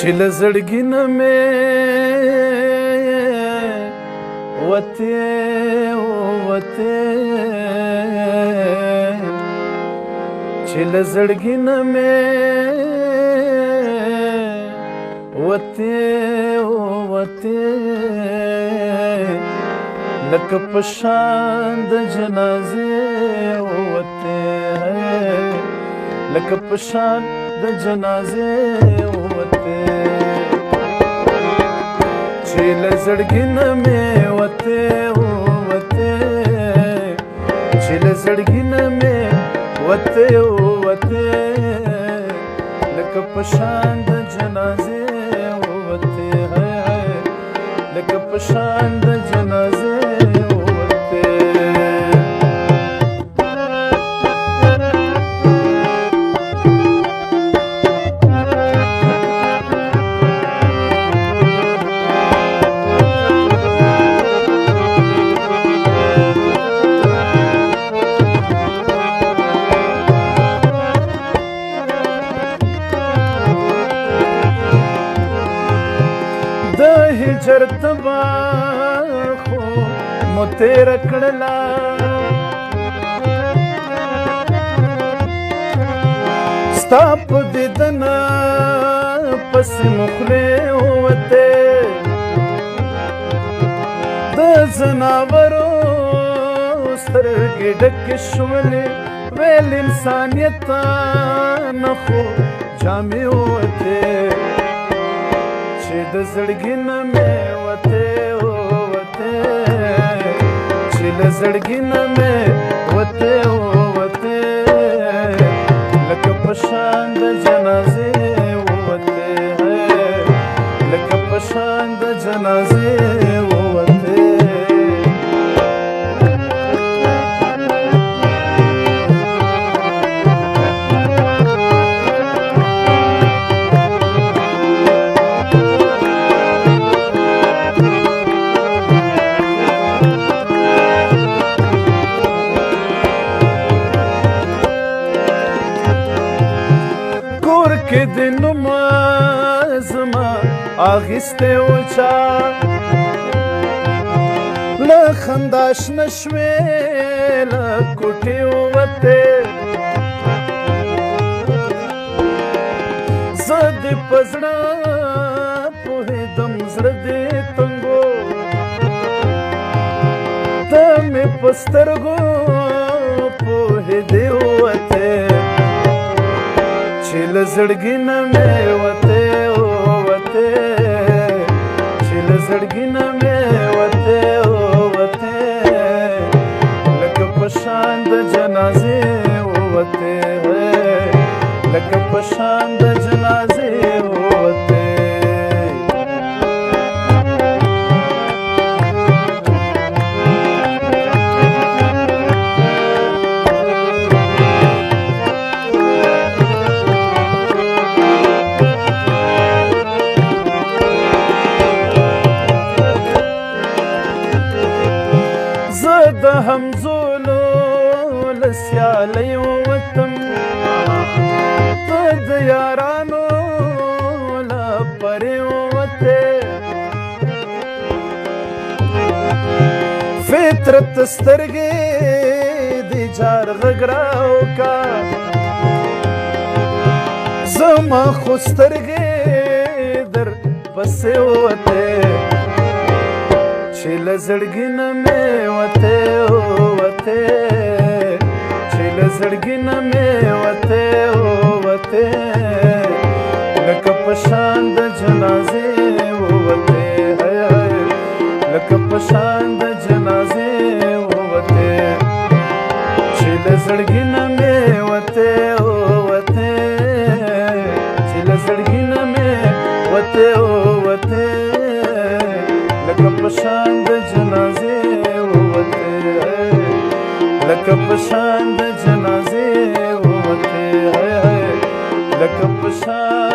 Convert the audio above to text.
چې له زړګي نه مې وتې چې له زړګي نه مې وتې لکه په شان د جنازې وتې لکه په شان د جنازې وتې چې له زړګي نه مې وتې چې له زړګي نه مې وتې لکه په شان د جنازې وتې لکه په شان د جنازې هجر تبا خو مو تیر کړلا ستا په دیدنه پسې مخلې وته د زناورو سترګې ډکې شولې ویل انسانیت نه خو جامې وته چې د زړګي نه مې وتې چې له زړګي نه مې وتې لکه په شان د جنازې وتې لکه په شان د جنازې وتې کې د نوما زما اخیستی و چا له خندا شنه شوې له کوټې ووتې زه دې په زړه پوهېدم زړه دې تنګو ته مې په سترګو پوهېدې ووتې چې له زړګي نه مې وتې چې له زړګي نه مې وتې لکه په شان د جنازې وتې لکه په شان د جنازې وتې د همزولو له سیالۍ ووتم ته د یارانو له پرې ووتې فطرت سترګې د جار غږ راوکا زما خو سترګې در پسې ووتې چې له زړګي نه مې وتې چې له زړګي نه مې وتې لکه په شان د جنازې وتې لکه په شان د جنازې وتې چې له زړګي نه مې وتې چې له زړګي نه مې وتې لکه په شان د جنازې وتې لکه په شان د جنازې وتې لکه په شان